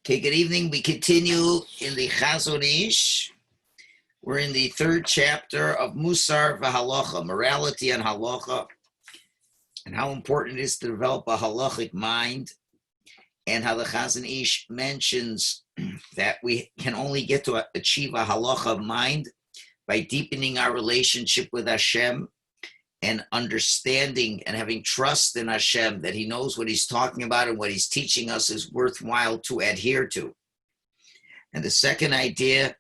Okay, good evening. We continue in the Chazon Ish. We're in the third chapter of Musar Halacha, morality and halacha, and how important it is to develop a halachic mind, and how the Chazon Ish mentions that we can only get to achieve a halacha mind by deepening our relationship with Hashem and understanding and having trust in Hashem that he knows what he's talking about and what he's teaching us is worthwhile to adhere to. And the second idea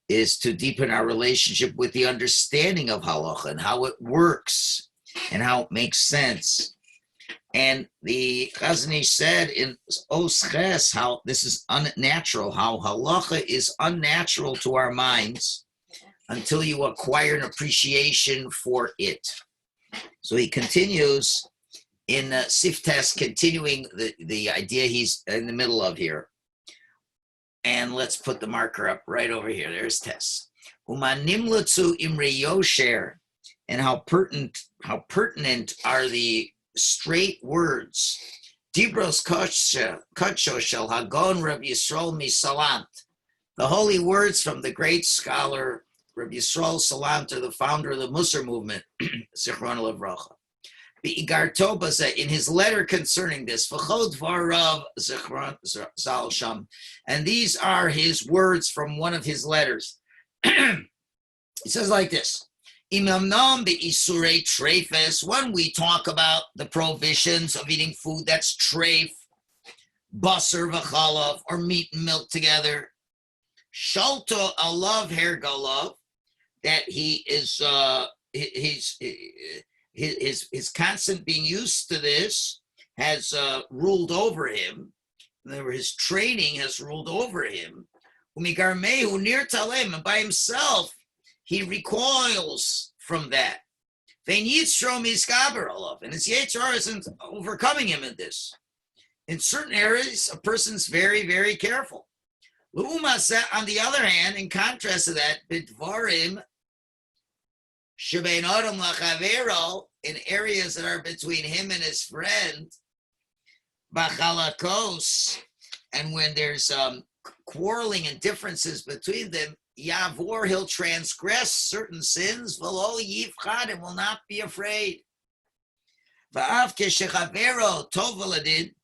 is to deepen our relationship with the understanding of halacha and how it works and how it makes sense. And the Chazon Ish said in Os Ches how this is unnatural, how halacha is unnatural to our minds until you acquire an appreciation for it. So he continues in Siftes, continuing the idea he's in the middle of here. And let's put the marker up right over here. There's Tes. Umanimlatsu imre yosher, and how pertinent are the straight words. Dibros kacho shel Hagon Reb Yisrael Misalant, the holy words from the great scholar Reb Yisrael Salant, the founder of the Musar movement, Zichron Levracha. Be'igarto baze, in his letter concerning this, V'chod varav Zichron Zal Sham, and these are his words from one of his letters. He says like this: Imamnam be'isurei treifes, when we talk about the prohibitions of eating food that's treif, basar v'chalav, or meat and milk together, shalto alav hergalav, that he is his constant being used to this has ruled over him. His training has ruled over him. Umigarmehu nir talem, and by himself he recoils from that. Vein yitzro miskaber alav, and his yitzro isn't overcoming him in this. In certain areas, a person's very, very careful. On the other hand, in contrast to that, bidvarim shebein adam lachavero, in areas that are between him and his friend, bachalakos, and when there's quarreling and differences between them, yavor, he'll transgress certain sins, v'lo yivchad, and will not be afraid. Va'av keshechavero tov v'ladin,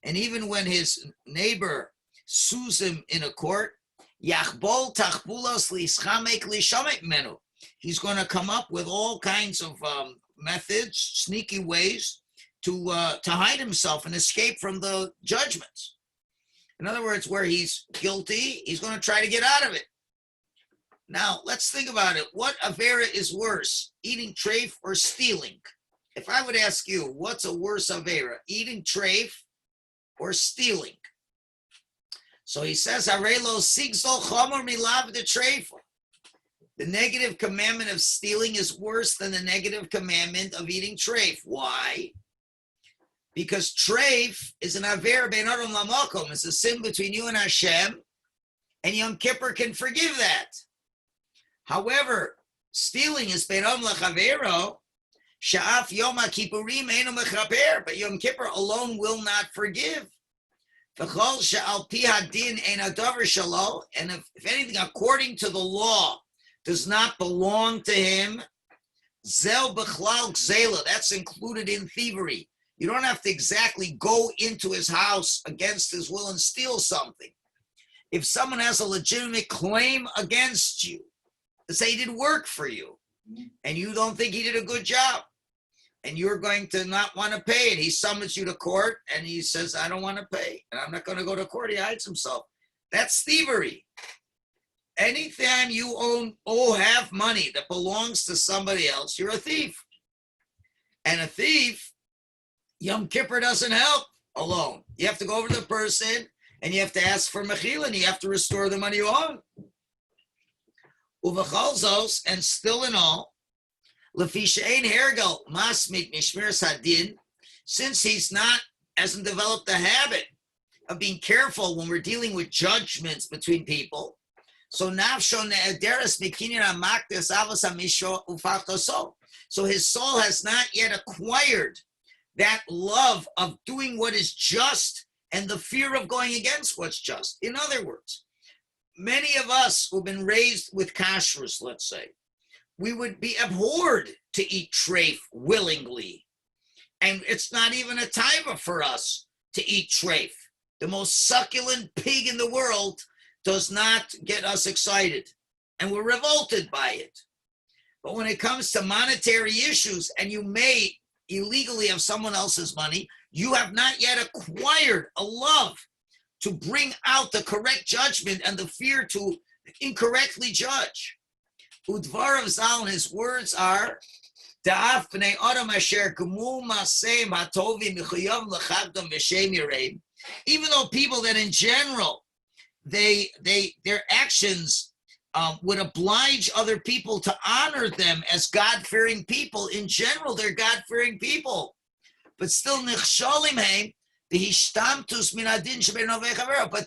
and even when his neighbor sues him in a court, yachbol tachbulos lischamek lishamek menu, he's going to come up with all kinds of methods, sneaky ways to hide himself and escape from the judgments. In other words, where he's guilty, he's going to try to get out of it. Now, let's think about it. What avera is worse, eating treif or stealing? If I would ask you, what's a worse avera, eating treif or stealing? So he says, Arelo sigzol chomer milav de treif. The negative commandment of stealing is worse than the negative commandment of eating treif. Why? Because treif is an aver bein adam lamakom. It's a sin between you and Hashem, and Yom Kippur can forgive that. However, stealing is bein adam lachavero, sha'af yom ha'kippurim einu mechaper, but Yom Kippur alone will not forgive. V'chol she'al pi hadin ein hadavar shalo, and if anything according to the law does not belong to him, zel b'chlal gzela, that's included in thievery. You don't have to exactly go into his house against his will and steal something. If someone has a legitimate claim against you, to say he did work for you, and you don't think he did a good job, and you're going to not want to pay, and he summons you to court, and he says, I don't want to pay, and I'm not going to go to court, he hides himself. That's thievery. Anytime you have money that belongs to somebody else, you're a thief. And a thief, Yom Kippur doesn't help alone. You have to go over to the person and you have to ask for mechila and you have to restore the money you own. Uvachalzos, and still in all, lefi she'ein hergel masmik mishmeres hadin, since hasn't developed the habit of being careful when we're dealing with judgments between people. So nafsho ne'ederes mikinin hamakdes avos hamisho ufachtoso. So his soul has not yet acquired that love of doing what is just and the fear of going against what's just. In other words, many of us who've been raised with kashrus, let's say, we would be abhorred to eat treif willingly. And it's not even a taiva for us to eat treif. The most succulent pig in the world does not get us excited. And we're revolted by it. But when it comes to monetary issues, and you may illegally have someone else's money, you have not yet acquired a love to bring out the correct judgment and the fear to incorrectly judge. Udvarav Zal, his words are, even though people that in general, their actions would oblige other people to honor them as God-fearing people. In general, they're God-fearing people. But still, but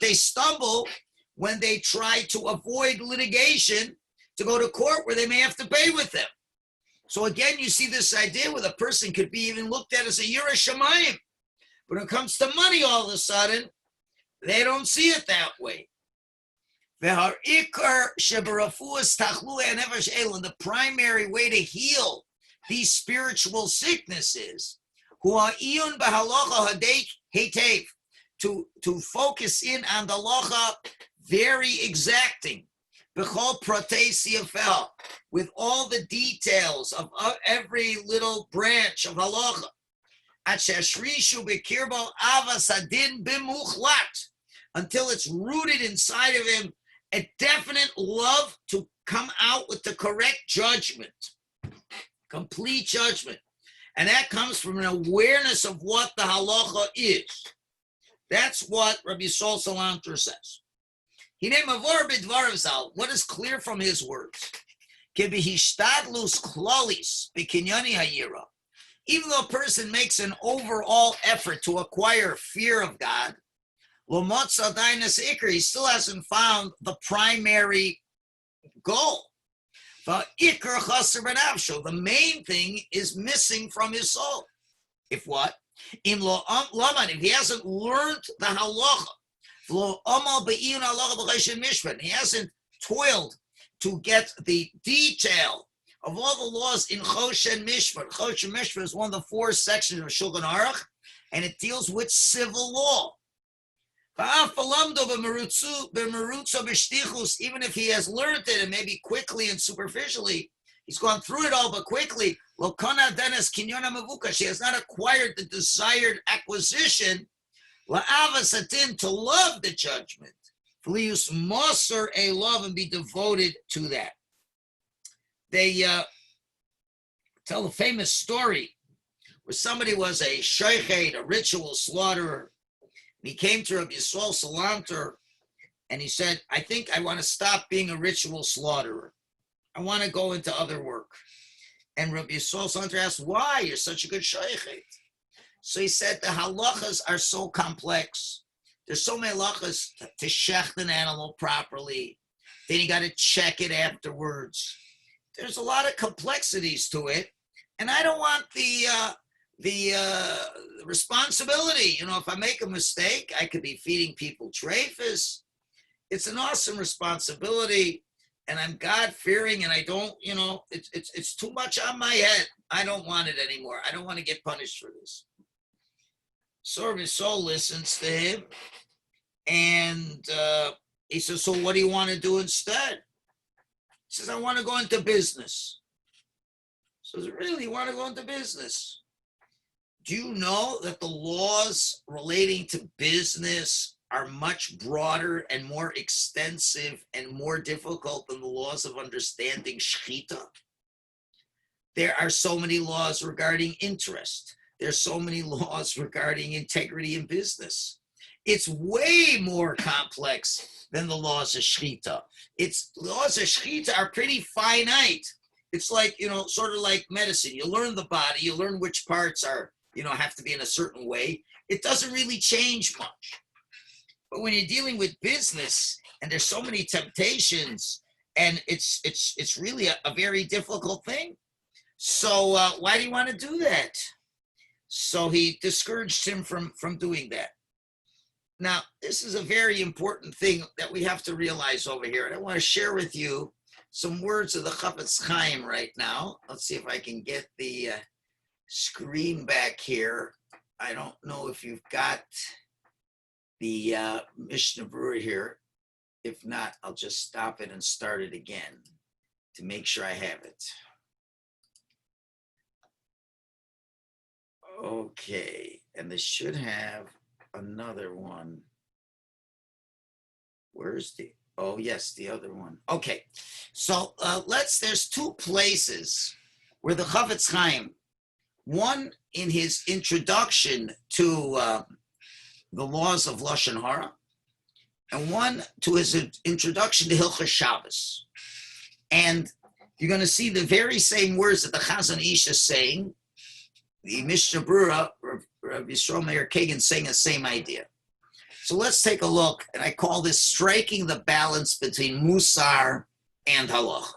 they stumble when they try to avoid litigation to go to court where they may have to pay with them. So again, you see this idea where the person could be even looked at as a Yireh Shamayim. But when it comes to money, all of a sudden, they don't see it that way. The primary way to heal these spiritual sicknesses, to focus in on the halacha, very exacting, with all the details of every little branch of halacha, until it's rooted inside of him a definite love to come out with the correct judgment, complete judgment. And that comes from an awareness of what the halacha is. That's what Rabbi Yisrael Salanter says. What is clear from his words? Even though a person makes an overall effort to acquire fear of God, he still hasn't found the primary goal. The main thing is missing from his soul. If what? If he hasn't learned the halacha, he hasn't toiled to get the detail of all the laws in Choshen Mishpat. Choshen Mishpat is one of the 4 sections of Shulchan Aruch, and it deals with civil law. Even if he has learned it, and maybe quickly and superficially, he's gone through it all, but quickly, he has not acquired the desired acquisition to love the judgment, a love, and be devoted to that. They tell a famous story where somebody was a shochet, a ritual slaughterer. He came to Rabbi Yisrael Salanter and he said, I think I want to stop being a ritual slaughterer. I want to go into other work. And Rabbi Yisrael Salanter asked, why? You're such a good shochet. So he said, the halachas are so complex. There's so many halachas to shecht an animal properly. Then you got to check it afterwards. There's a lot of complexities to it. And I don't want the responsibility. If I make a mistake, I could be feeding people treifus. It's an awesome responsibility, and I'm God-fearing, and I don't, it's too much on my head. I don't want it anymore. I don't want to get punished for this. So his soul listens to him, and he says, so what do you want to do instead? He says, I want to go into business. He says, really, you want to go into business? Do you know that the laws relating to business are much broader and more extensive and more difficult than the laws of understanding shechita? There are so many laws regarding interest. There's so many laws regarding integrity in business. It's way more complex than the laws of shechita. Laws of shechita are pretty finite. It's like, sort of like medicine. You learn the body, you learn which parts are, have to be in a certain way. It doesn't really change much. But when you're dealing with business and there's so many temptations, and it's really a very difficult thing. So why do you want to do that? So he discouraged him from doing that. Now, this is a very important thing that we have to realize over here. And I want to share with you some words of the Chafetz Chaim right now. Let's see if I can get the screen back here. I don't know if you've got the Mishnah Berurah here. If not, I'll just stop it and start it again to make sure I have it. Okay, and this should have another one. Where's the, oh yes, the other one. Okay, so there's two places where the Chafetz Chaim, one in his introduction to the laws of Lashon Hara, and one to his introduction to Hilchos Shabbos. And you're going to see the very same words that the Chazon Ish is saying. The Mishnah Berurah, Rabbi Yisrael Meir Kagan, saying the same idea. So let's take a look, and I call this striking the balance between Musar and Halacha.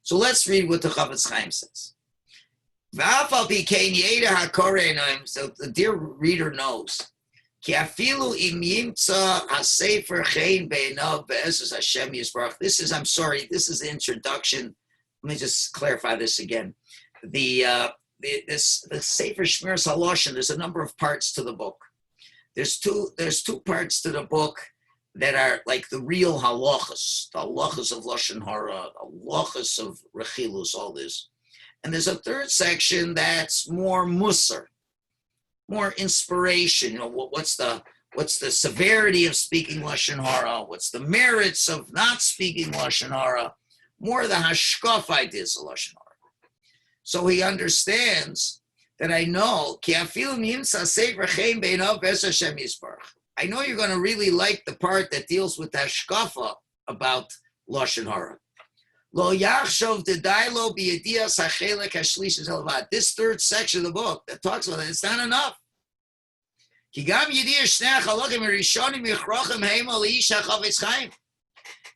So let's read what the Chafetz Chaim says. So the dear reader knows. This is, I'm sorry, this is the introduction. Let me just clarify this again. The Sefer Shmiras Halacha, there's a number of parts to the book. There's two parts to the book that are like the real halachas, the halachas of Lashon Hara, the halachas of Rechilus, all this. And there's a third section that's more musar, more inspiration. You know, what's the severity of speaking Lashon Hara? What's the merits of not speaking Lashon Hara? More the hashkaf ideas of Lashon Hara. So he understands that I know, I know you're going to really like the part that deals with the hashkafa about Lashon Hara. This third section of the book that talks about it, it's not enough.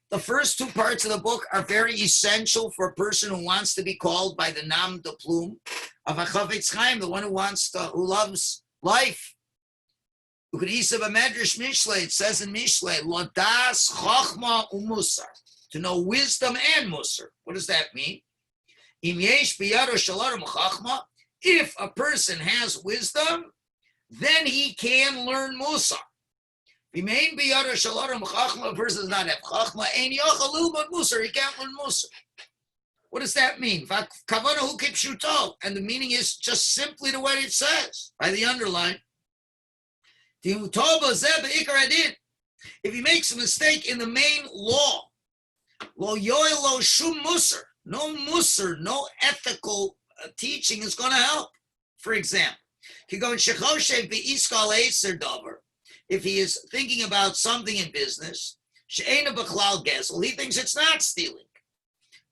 The first two parts of the book are very essential for a person who wants to be called by the Nam de Plume of a Chafetz Chaim, the one who loves life. It says in Mishlei, Lodas Chochma Umusar, to know wisdom and Musar. What does that mean? If a person has wisdom, then he can learn Musar. A person does not have Chachma, he can't learn Musar. What does that mean? And the meaning is just simply the way it says, by the underline. If he makes a mistake in the main law, no musar, no ethical teaching is going to help. For example, if he is thinking about something in business, he thinks it's not stealing.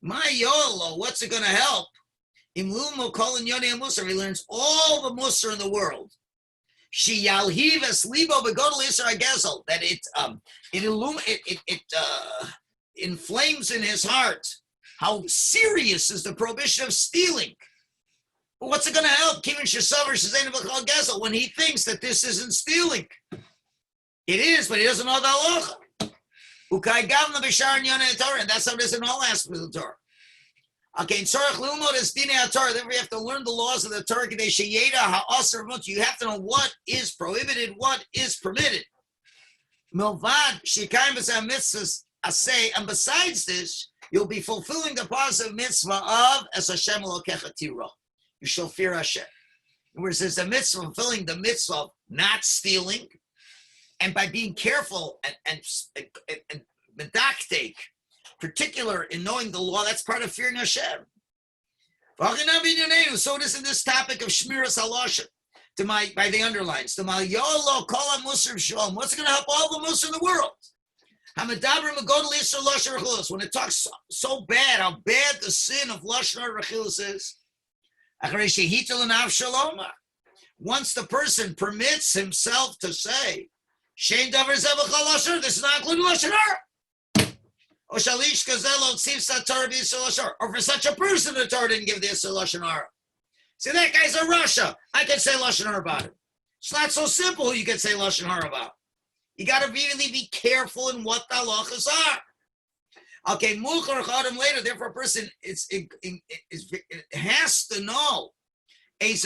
What's it going to help? He learns all the musar in the world. That it inflames in his heart how serious is the prohibition of stealing. But what's it going to help? When he thinks that this isn't stealing. It is, but he doesn't know the halacha. And that's how it is in all aspects of the Torah. Okay, therefore you have to learn the laws of the Torah. You have to know what is prohibited, what is permitted. And besides this, you'll be fulfilling the positive mitzvah of as Hashem Elokecha Tiro. You shall fear Hashem. Whereas there's a mitzvah, fulfilling the mitzvah of not stealing, and by being careful and medactic, particular in knowing the law, that's part of fearing Hashem. So it is in this topic of Shmiras Halacha, by the underlines. What's going to help all the Musar in the world? When it talks so bad, how bad the sin of Lashon Hara Rechilus is. Once the person permits himself to say, Shein davar zeh b'chol Lashon Hara, this is not including Lashon Hara. Or for such a person, the Torah didn't give the Yisur Lashon Hara. See, that guy's a Russia. I can say Lashon Hara about him. It's not so simple who you can say Lashon Hara about. You got to really be careful in what the halachas are. Okay, muchar chadam later. Therefore, a person has to know. You have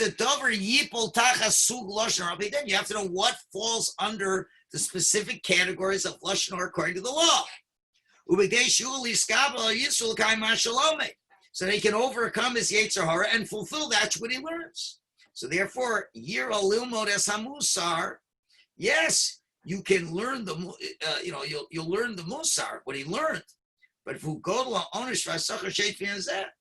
to know what falls under the specific categories of lashon hara according to the law. So they can overcome his yetzer hara and fulfill that's what he learns. So therefore, yira lilmod es hamusar. Yes, you can learn the you'll learn the musar, what he learned. But if you go to onish v'asachar sheitfin that,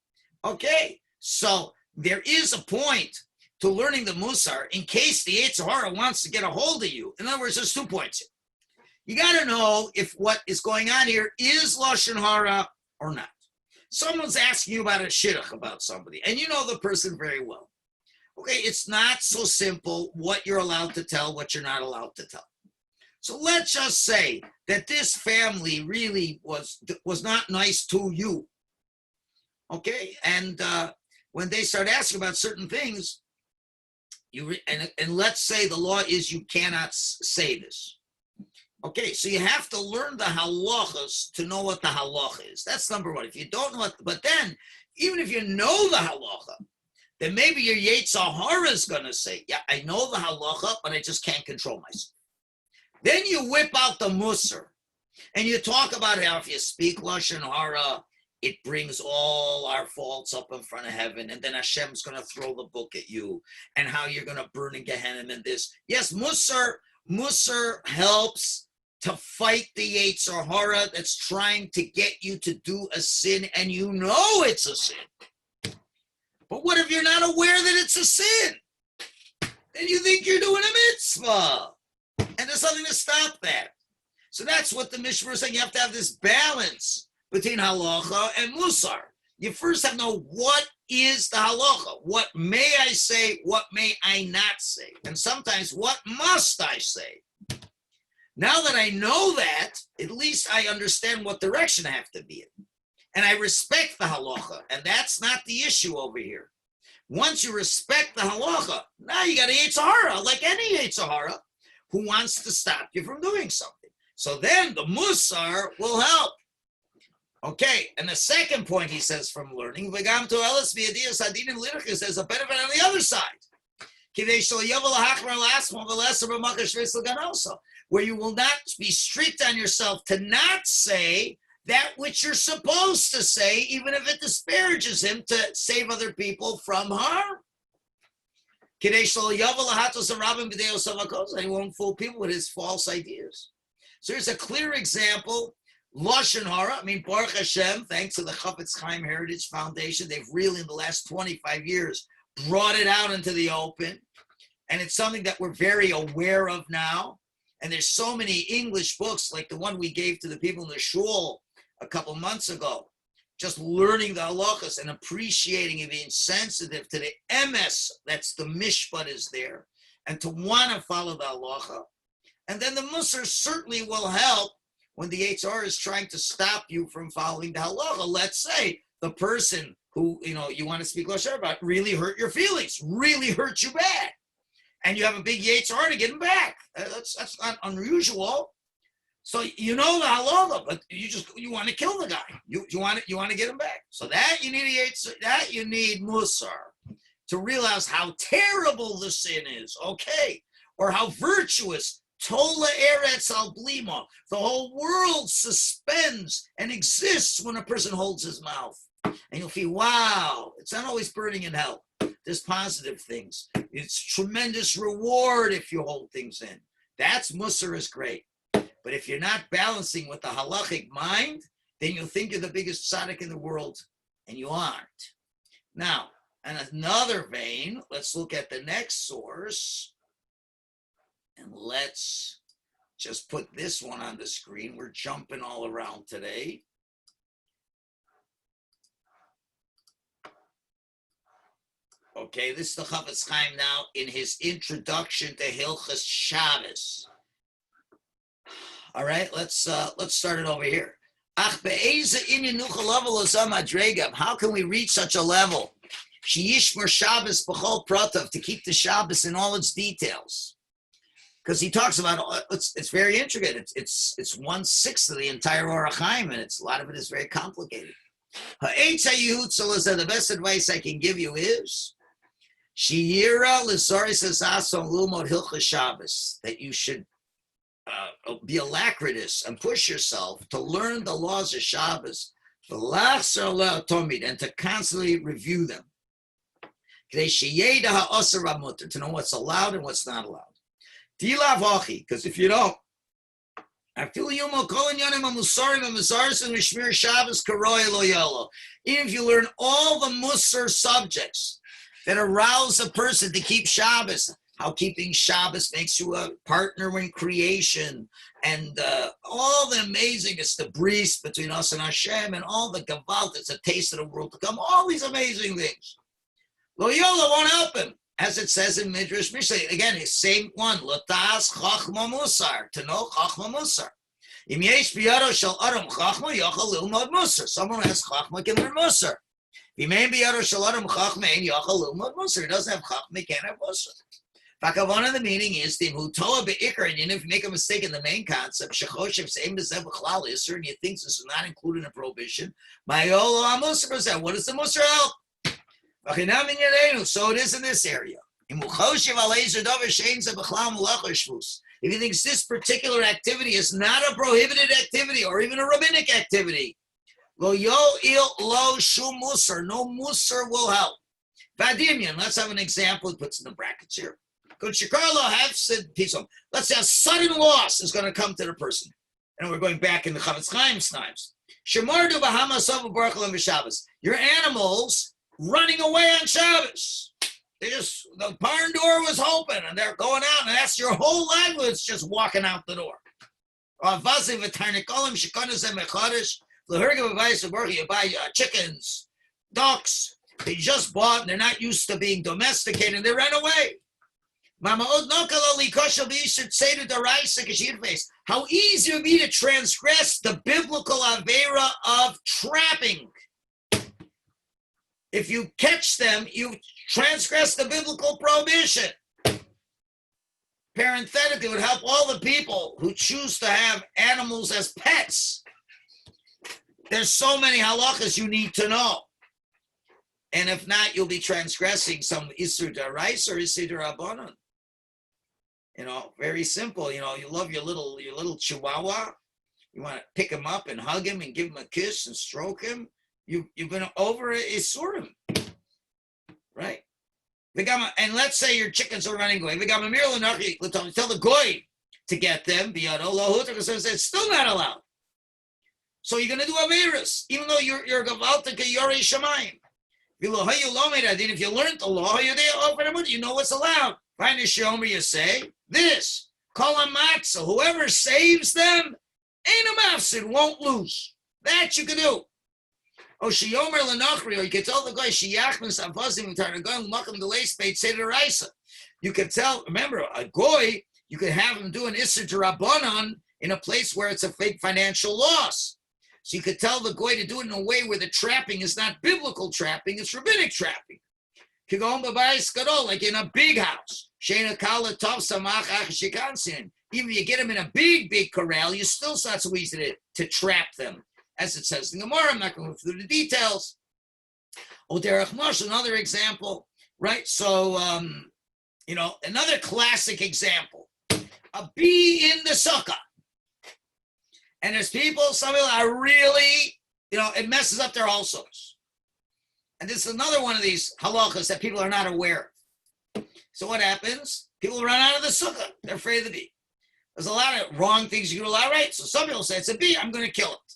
okay, so there is a point to learning the musar in case the yetzer hara wants to get a hold of you. In other words, there's 2 points. You got to know if what is going on here is lashon hara or not. Someone's asking you about a shidduch about somebody, and you know the person very well. Okay, it's not so simple what you're allowed to tell, what you're not allowed to tell. So let's just say that this family really was not nice to you. Okay, and when they start asking about certain things, and let's say the law is you cannot say this. Okay, so you have to learn the halachas to know what the halacha is. That's number one. If you don't know but then, even if you know the halacha, then maybe your yetzer hara is going to say, yeah, I know the halacha, but I just can't control myself. Then you whip out the musar, and you talk about how if you speak lashon hara, it brings all our faults up in front of heaven, and then Hashem's going to throw the book at you, and how you're going to burn in Gehenna and this. Yes, musar helps to fight the yetzer hara that's trying to get you to do a sin, and you know it's a sin. But what if you're not aware that it's a sin? Then you think you're doing a mitzvah, and there's nothing to stop that. So that's what the Mishnah is saying. You have to have this balance between halacha and musar. You first have to know what is the halacha. What may I say? What may I not say? And sometimes, what must I say? Now that I know that, at least I understand what direction I have to be in. And I respect the halacha. And that's not the issue over here. Once you respect the halacha, now you got a yetzer hara, like any yetzer hara, who wants to stop you from doing something. So then the musar will help. Okay, and the second point he says from learning, there's a benefit on the other side. Where you will not be strict on yourself to not say that which you're supposed to say, even if it disparages him, to save other people from harm. And he won't fool people with his false ideas. So here's a clear example. Lashon hara, I mean, Baruch Hashem, thanks to the Chafetz Chaim Heritage Foundation, they've really, in the last 25 years, brought it out into the open. And it's something that we're very aware of now. And there's so many English books, like the one we gave to the people in the Shul a couple months ago, just learning the halachas and appreciating and being sensitive to the emes, that's the mishpat is there, and to want to follow the halacha. And then the musar certainly will help when the yetzer hara is trying to stop you from following the halacha. Let's say the person who you want to speak lashon hara about really hurt your feelings, really hurt you bad, and you have a big yetzer hara to get him back. That's not unusual. So you know the halacha, but you want to kill the guy. You want to get him back. So that you need musar to realize how terrible the sin is. Okay, or how virtuous. Tola eretz al blima. The whole world suspends and exists when a person holds his mouth. And you'll feel, wow, it's not always burning in hell. There's positive things. It's tremendous reward if you hold things in. That's musar is great. But if you're not balancing with the halachic mind, then you'll think you're the biggest tzaddik in the world, and you aren't. Now, in another vein, let's look at the next source. And let's just put this one on the screen. We're jumping all around today. Okay, this is the Chafetz Chaim now in his introduction to Hilchas Shabbos. All right, let's start it over here. How can we reach such a level? Sheyishmer Shabbos b'chol pratav, to keep the Shabbos in all its details. because he talks about it's very intricate. It's 1/6 of the entire Orach Chaim, and a lot of it is very complicated. The best advice I can give you is Shiyira Lizoris Ason Lumot Hilchas Shabbos, that you should be alacritous and push yourself to learn the laws of Shabbos, and to constantly review them. To know what's allowed and what's not allowed. Because if you don't, even if you learn all the Musar subjects that arouse a person to keep Shabbos, how keeping Shabbos makes you a partner in creation, and all the amazingness, the bris between us and Hashem, and all the gavalt, it's a taste of the world to come, all these amazing things. Lo Yola won't help him, as it says in Midrash Mishnah. Again, it's same one. Latas chachma musar, to know chachma musar. Im yesh biyado shel adam chachma yochel lilmod musar. Someone has chachma can learn musar. Im ein biyado shel adam chachma ein yochel lilmod musar. He doesn't have chachma, he can't have musar. Fakavana, the meaning is the mutoa beikar, and if you make a mistake in the main concept, shechoshev seim b'zev b'chlal iser, and you think this is not included in a prohibition. Ma'yolo amusar b'zev. What does the musar help? So it is in this area. If he thinks this particular activity is not a prohibited activity or even a rabbinic activity, no musar will help. Let's have an example. He puts in the brackets here. Let's say a sudden loss is going to come to the person. And we're going back in the Chavetz Chaim's times. Your animals running away on Shabbos. The barn door was open and they're going out, and that's your whole livelihood, just walking out the door. You buy chickens, ducks, they just bought and they're not used to being domesticated, and they ran away. How easy it would be to transgress the biblical avera of trapping. If you catch them, you transgress the biblical prohibition. Parenthetically, it would help all the people who choose to have animals as pets. There's so many halachas you need to know. And if not, you'll be transgressing some Isur D'Oraisa or Isur D'Rabbanan. Very simple. You love your little chihuahua. You want to pick him up and hug him and give him a kiss and stroke him. You've been over Isurim, right? And let's say your chickens are running away. Tell the goy to get them. It's still not allowed. So you're going to do averis, even though you're gavaltika yorei shamayim. If you learned the law, you're there. You know what's allowed. Find a shomer, you say this. Call a matzah. Whoever saves them, ain't a mafsid, won't lose. That you can do. Or you can tell the guy, you can tell, remember, a goy, you can have him do an Isser D'Rabbanan in a place where it's a fake financial loss. So you could tell the goy to do it in a way where the trapping is not biblical trapping, it's rabbinic trapping. Like in a big house. Even if you get them in a big corral, you still not so easy to trap them. As it says in the Gemara, I'm not going to go through the details. Derech Moshe, another example, right? So, another classic example. A bee in the sukkah. And there's some people are really, it messes up their halachos. And this is another one of these halachas that people are not aware of. So what happens? People run out of the sukkah. They're afraid of the bee. There's a lot of wrong things you can allow, right? So some people say, it's a bee, I'm going to kill it.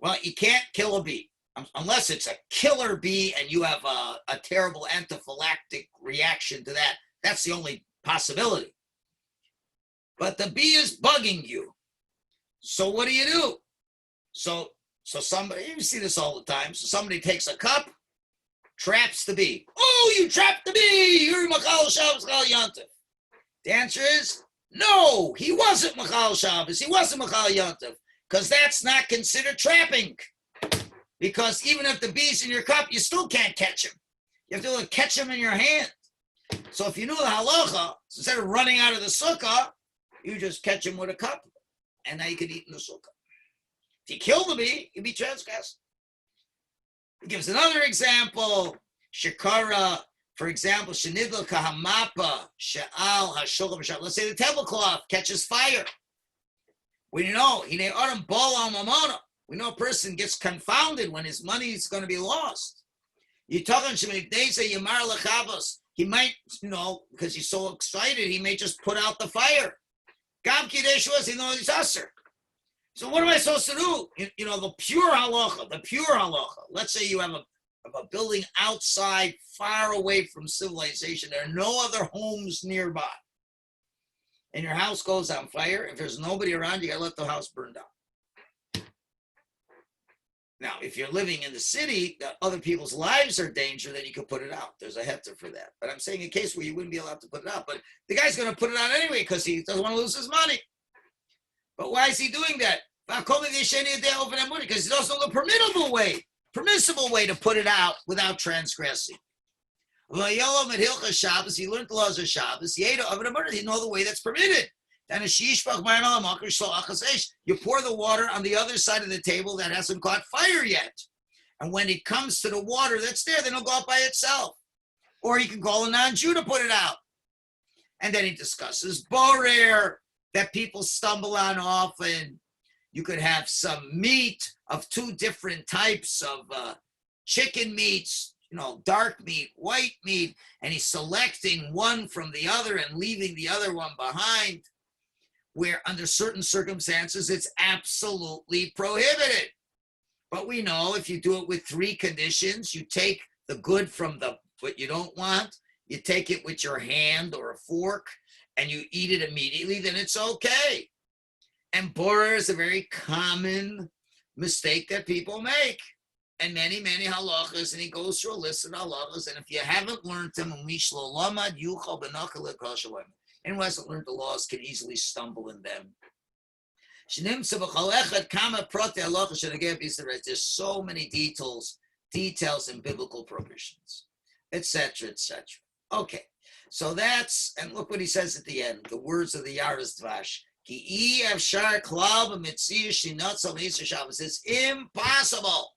Well, you can't kill a bee unless it's a killer bee and you have a terrible anaphylactic reaction to that. That's the only possibility. But the bee is bugging you. So what do? So somebody, you see this all the time. So somebody takes a cup, traps the bee. Oh, you trapped the bee. You're Machal Shabbos Chal Yantif. The answer is no, he wasn't Machal Shabbos. He wasn't Machal Yantif. Because that's not considered trapping. Because even if the bee's in your cup, you still can't catch him. You have to catch him in your hand. So if you knew the halacha, instead of running out of the sukkah, you just catch him with a cup, and now you can eat in the sukkah. If you kill the bee, you'd be transgressed. He gives another example. Shekara, for example, Shenidl Kahamapa, Sha'al Hashogam. Let's say the tablecloth catches fire. We know, we know a person gets confounded when his money is going to be lost. You're talking he might, because he's so excited, he may just put out the fire. So what am I supposed to do? The pure halacha. Let's say you have a building outside, far away from civilization. There are no other homes nearby. And your house goes on fire. If there's nobody around, you got to let the house burn down. Now, if you're living in the city, that other people's lives are in danger, then you can put it out. There's a hefter for that. But I'm saying a case where you wouldn't be allowed to put it out. But the guy's going to put it out anyway because he doesn't want to lose his money. But why is he doing that? Because he doesn't know the permissible way to put it out without transgressing. He learned the laws of Shabbos. He know the way that's permitted. You pour the water on the other side of the table that hasn't caught fire yet. And when it comes to the water that's there, then it'll go out by itself. Or you can call a non-Jew to put it out. And then he discusses borer that people stumble on often. You could have some meat of two different types of chicken meats, dark meat, white meat, and he's selecting one from the other and leaving the other one behind, where under certain circumstances, it's absolutely prohibited. But we know if you do it with three conditions, you take the good from what you don't want, you take it with your hand or a fork, and you eat it immediately, then it's okay. And borer is a very common mistake that people make. And many, many halachas, and he goes through a list of halachas, and if you haven't learned them, anyone who hasn't learned the laws can easily stumble in them. There's so many details in biblical prohibitions, etc., etc. Okay, so and look what he says at the end, the words of the Yaris Dvash. It's impossible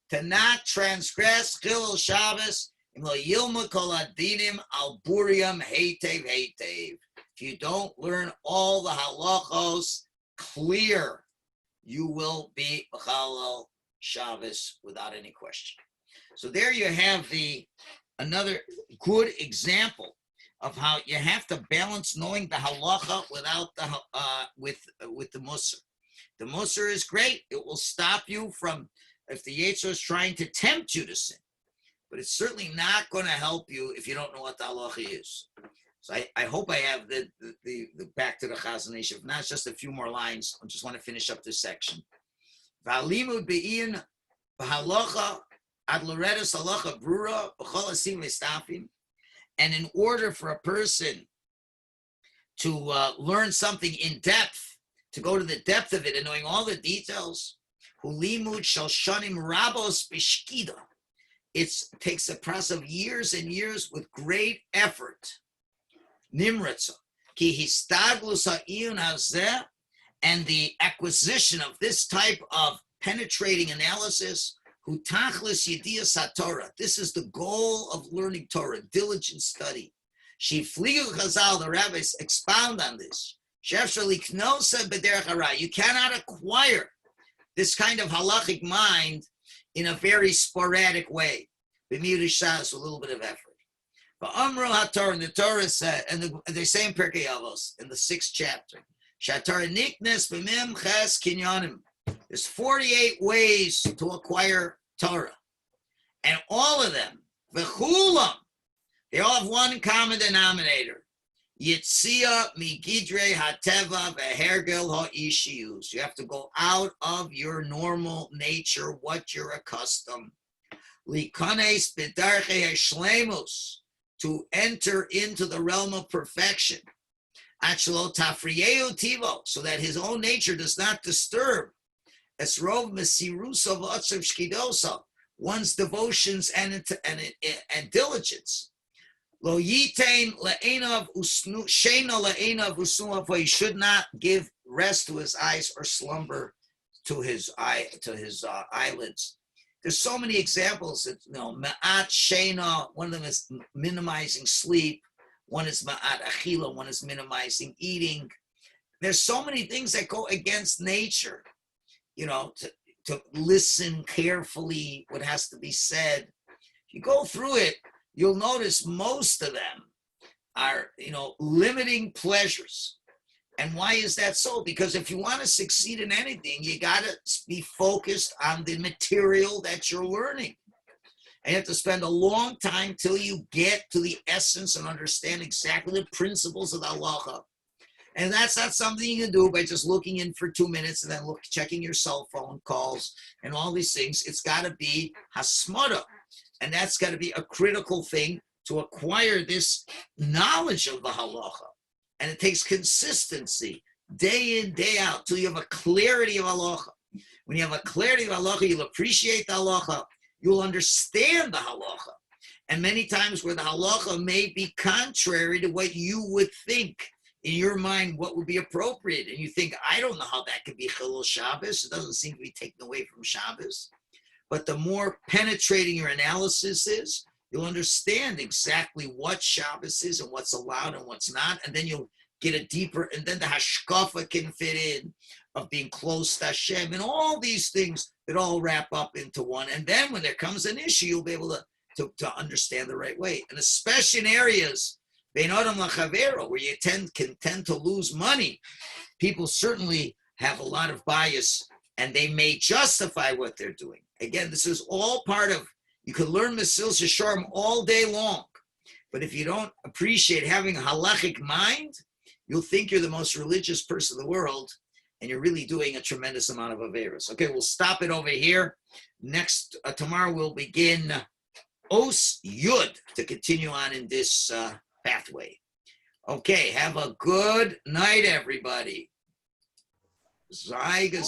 to not transgress Chilul Shabbos if you don't learn all the halachos clear, you will be Chilul Shabbos without any question. So there you have another good example of how you have to balance knowing the halacha without with the musar. The musar is great; it will stop you from if the Yetzer is trying to tempt you to sin, but it's certainly not going to help you if you don't know what the halacha is. So I hope I have the back to the Chazon Ish. If not, just a few more lines. I just want to finish up this section. V'alimud be'in b'halacha ad loredas halacha brura b'chol asim v'stafim. And in order for a person to learn something in depth, to go to the depth of it and knowing all the details, hulimud shel shanim rabos b'shkida. It takes a process of years and years with great effort. Nimratza. Ki histadlus ha'iyun hazeh, and the acquisition of this type of penetrating analysis, hu tachlis yediyas haTorah. This is the goal of learning Torah, diligent study. Shifligu Chazal, the rabbis expound on this. Shefshar liknosa b'derech hara. You cannot acquire this kind of halachic mind in a very sporadic way. B'miudish, a little bit of effort. But Amru HaTorah, and the Torah said, and they say in Pirkei Avos, in the 6th chapter, Shatar Niknes B'mim Ches Kinyanim. There's 48 ways to acquire Torah. And all of them, V'chulam, they all have one common denominator. Yitzia Migidre Hateva V'hergel Ha'ishiyus. You have to go out of your normal nature, what you're accustomed. Likanes B'darche Hashlemus. To enter into the realm of perfection. Achlo tafriyeu tivo, so that his own nature does not disturb. Esrov mesirusov otzav shkidosa, one's devotions and diligence. Lo yitain le'enav usnu shena le'enav usnu, for he should not give rest to his eyes or slumber to his eyelids. There's so many examples. Ma'at shena. One of them is minimizing sleep. One is ma'at achila. One is minimizing eating. There's so many things that go against nature. To listen carefully what has to be said. If you go through it, you'll notice most of them are, limiting pleasures. And why is that so? Because if you want to succeed in anything, you got to be focused on the material that you're learning. And you have to spend a long time till you get to the essence and understand exactly the principles of the halacha. And that's not something you can do by just looking in for 2 minutes and then checking your cell phone calls and all these things. It's got to be hasmada. And that's got to be a critical thing to acquire this knowledge of the halacha. And it takes consistency, day in, day out, till you have a clarity of halacha. When you have a clarity of halacha, you'll appreciate the halacha. You'll understand the halacha. And many times where the halacha may be contrary to what you would think in your mind, what would be appropriate. And you think, I don't know how that could be Chilul Shabbos. It doesn't seem to be taken away from Shabbos. But the more penetrating your analysis is, you'll understand exactly what Shabbos is and what's allowed and what's not. And then you'll get a deeper, and then the hashkafa can fit in of being close to Hashem and all these things that all wrap up into one. And then when there comes an issue, you'll be able to understand the right way. And especially in areas, bein adam lachavero, where you can tend to lose money, people certainly have a lot of bias and they may justify what they're doing. Again, this is all part of, you can learn Mesilas Yesharim all day long, but if you don't appreciate having a halachic mind, you'll think you're the most religious person in the world, and you're really doing a tremendous amount of averos. Okay, we'll stop it over here. Tomorrow we'll begin Os Yud to continue on in this pathway. Okay, have a good night, everybody. Zygus.